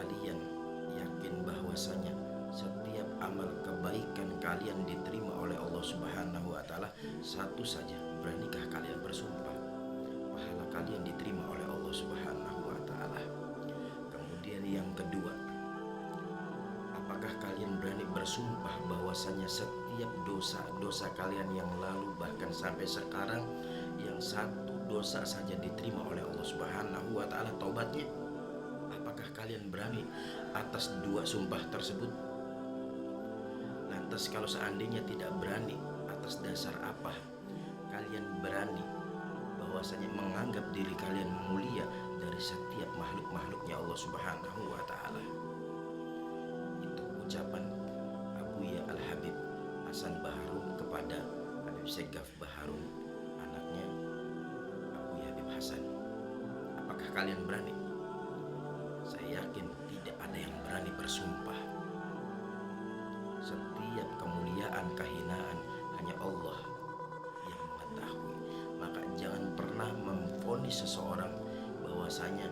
kalian yakin bahwasanya setiap amal kebaikan kalian diterima oleh Allah Subhanahu wa taala? Satu saja, beranikah kalian bersumpah pahala kalian diterima oleh Allah Subhanahu wa taala? Kemudian yang kedua, apakah kalian berani bersumpah bahwasanya setiap dosa-dosa kalian yang lalu bahkan sampai sekarang, yang satu dosa saja diterima oleh Allah Subhanahu wa taala taubatnya? Apakah kalian berani atas dua sumpah tersebut? Lantas kalau seandainya tidak berani, atas dasar apa kalian berani bahwasanya menganggap diri kalian mulia dari setiap makhluk-makhluknya Allah Subhanahu wa taala? Itu ucapan Abuya Al-Habib Hasan Baharun kepada Habib Segaf Baharun, anaknya Abuya Habib Hasan. Apakah kalian berani? Saya yakin tidak ada yang berani bersumpah. Setiap kemuliaan, kehinaan hanya Allah yang mengetahui. Maka jangan pernah memvonis seseorang bahwasanya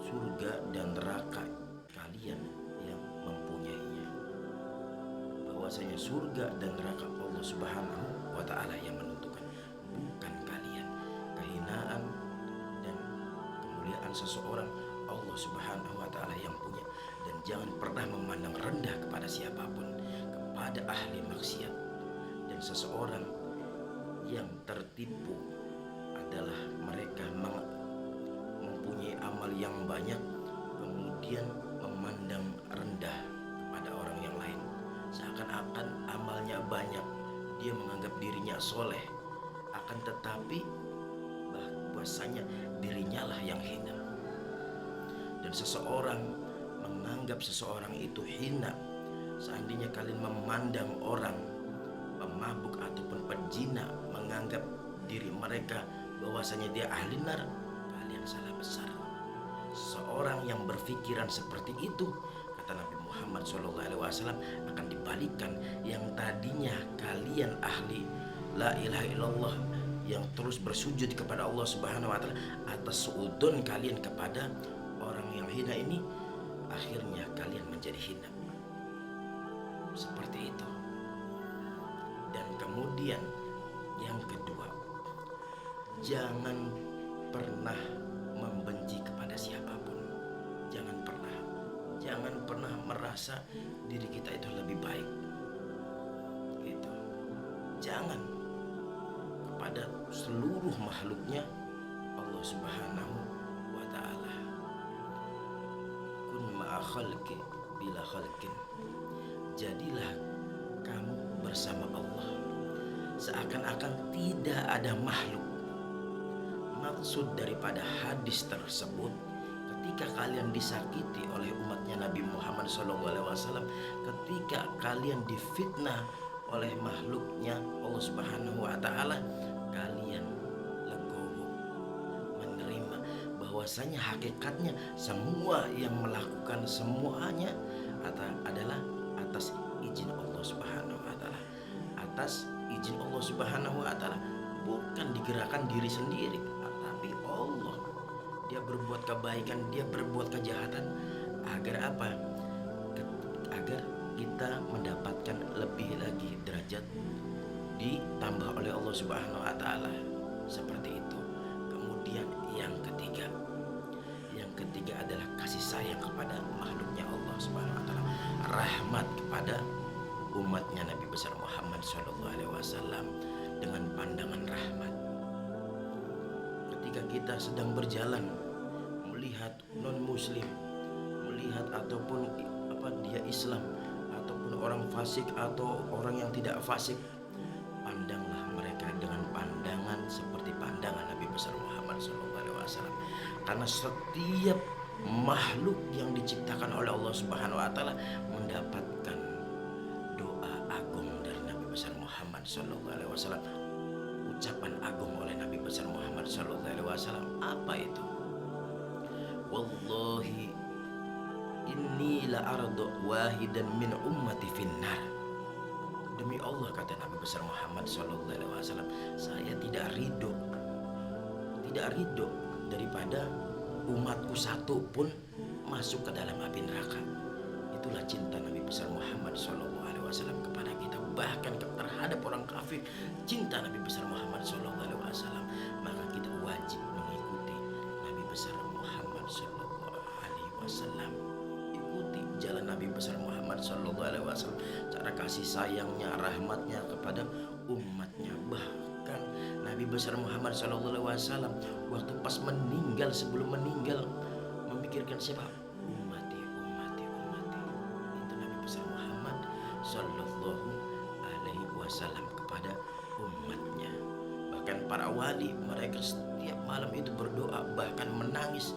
surga dan neraka kalian yang mempunyainya. Bahwasanya surga dan neraka Allah Subhanahu wa taala yang menentukan, bukan kalian. Kehinaan dan kemuliaan seseorang Allah Subhanahu wa taala yang punya. Dan jangan pernah memandang rendah kepada siapapun, kepada ahli maksiat. Dan seseorang yang tertipu adalah mereka mempunyai amal yang banyak kemudian memandang rendah kepada orang yang lain, seakan-akan amalnya banyak, dia menganggap dirinya soleh, akan tetapi bahwasanya dirinya lah yang hina. Dan seseorang menganggap seseorang itu hina, seandainya kalian memandang orang pemabuk ataupun pezina, menganggap diri mereka bahwasanya dia ahli nar, kalian salah besar. Seorang yang berpikiran seperti itu, kata Nabi Muhammad SAW, akan dibalikkan. Yang tadinya kalian ahli la ilaha illallah, yang terus bersujud kepada Allah Subhanahu wa taala, atas suudon kalian kepada orang yang hina ini, akhirnya kalian menjadi hina. Seperti itu. Dan kemudian yang kedua, jangan pernah membenci kepada siapapun. Jangan pernah merasa diri kita itu lebih baik. Gitu. Jangan. Kepada seluruh makhluknya Allah Subhanahu wa taala. Kun ma'a khalqi bila khalqin. Jadilah kamu bersama Allah seakan-akan tidak ada makhluk. Maksud daripada hadis tersebut, ketika kalian disakiti oleh umatnya Nabi Muhammad SAW, ketika kalian difitnah oleh makhluknya Allah Subhanahu wa taala, kalian legowo menerima bahwasanya hakikatnya semua yang melakukan semuanya adalah atas izin Allah Subhanahu wa taala. Atas izin Allah Subhanahu wa taala, bukan digerakkan diri sendiri, tapi Allah. Dia berbuat kebaikan, dia berbuat kejahatan agar apa? Agar kita mendapatkan lebih lagi derajat ditambah oleh Allah Subhanahu wa taala. Seperti itu. Kemudian yang ketiga adalah kasih sayang kepada makhluknya Allah Subhanahu wa taala, rahmat kepada umatnya Nabi besar Muhammad SAW dengan pandangan rahmat. Ketika kita sedang berjalan melihat non muslim, melihat ataupun dia Islam ataupun orang fasik atau orang yang tidak fasik, pandanglah mereka dengan pandangan seperti pandangan Nabi besar Muhammad SAW. Karena setiap makhluk yang diciptakan oleh Allah Subhanahu wa taala mendapatkan doa agung dari Nabi besar Muhammad SAW, ucapan agung oleh Nabi besar Muhammad SAW. Apa itu? Wallahi inni la ardu wahidan min ummati finnar. Demi Allah, kata Nabi besar Muhammad SAW, saya tidak ridho daripada umatku satu pun masuk ke dalam api neraka. Itulah cinta Nabi besar Muhammad SAW kepada kita, bahkan terhadap orang kafir. Cinta Nabi besar Muhammad SAW, maka kita wajib mengikuti Nabi besar Muhammad SAW. Ikuti jalan Nabi besar Muhammad SAW, cara kasih sayangnya, rahmatnya kepada umatnya. Bahkan Nabi besar Muhammad SAW waktu pas meninggal, sebelum meninggal, memikirkan siapa? Ummati, ummati, ummati. Itu Nabi besar Muhammad Sallallahu Alaihi Wasallam kepada umatnya. Bahkan para wali, mereka setiap malam itu berdoa, bahkan menangis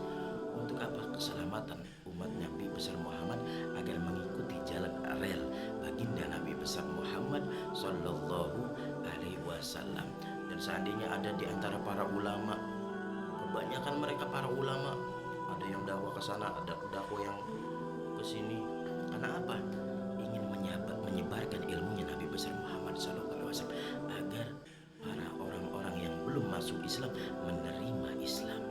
untuk apa? Keselamatan umat Nabi besar Muhammad agar mengikuti jalan rel baginda Nabi besar Muhammad Sallallahu Alaihi Wasallam. Dan seandainya ada di antara para ulama, kebanyakan mereka para ulama, ada yang dakwah ke sana, ada dakwah yang ke sini. Karena apa? Ingin menyebarkan ilmunya Nabi besar Muhammad SAW agar para orang-orang yang belum masuk Islam menerima Islam.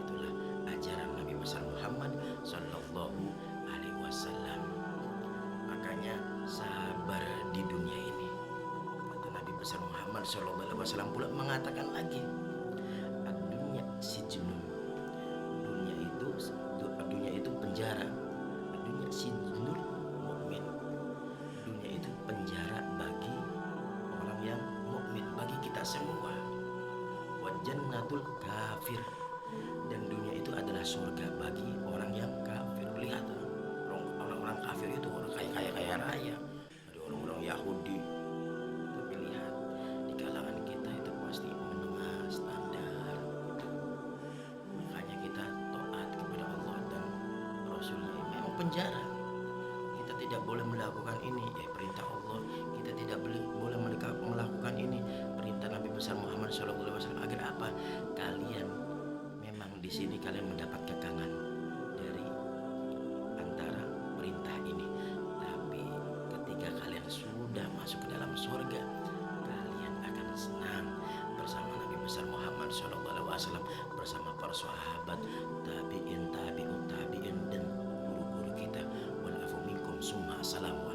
Itulah ajaran Nabi besar Muhammad Sallallahu Alaihi Wasallam. Makanya sabar di dunia ini. Kata Nabi besar Muhammad Sallallahu Alaihi Wasallam pula mengatakan lagi, dunia sijnun. Dunia itu penjara. Dunia sijnul mukmin. Dunia itu penjara bagi orang yang mukmin, bagi kita semua. Wa jannatul kafir. Dan dunia itu adalah surga bagi orang yang kafir. Lihat, orang-orang kafir itu orang kaya raya, ada orang-orang Yahudi. Tapi lihat, di kalangan kita itu pasti menengah standar. Makanya kita taat kepada Allah dan Rasulnya. Memang penjara. Kita tidak boleh melakukan ini, perintah Allah. Kita tidak boleh melakukan ini, perintah Nabi besar Muhammad SAW. Agar apa? Kalian memang di sini kalian mendapat kekangan dari antara perintah ini. Tapi ketika kalian sudah masuk ke dalam surga, kalian akan senang bersama Nabi besar Muhammad SAW, bersama para sahabat, tabi'in, tabi'ut tabi'in, dan guru-guru kita. Wal afu minkum summa assalamu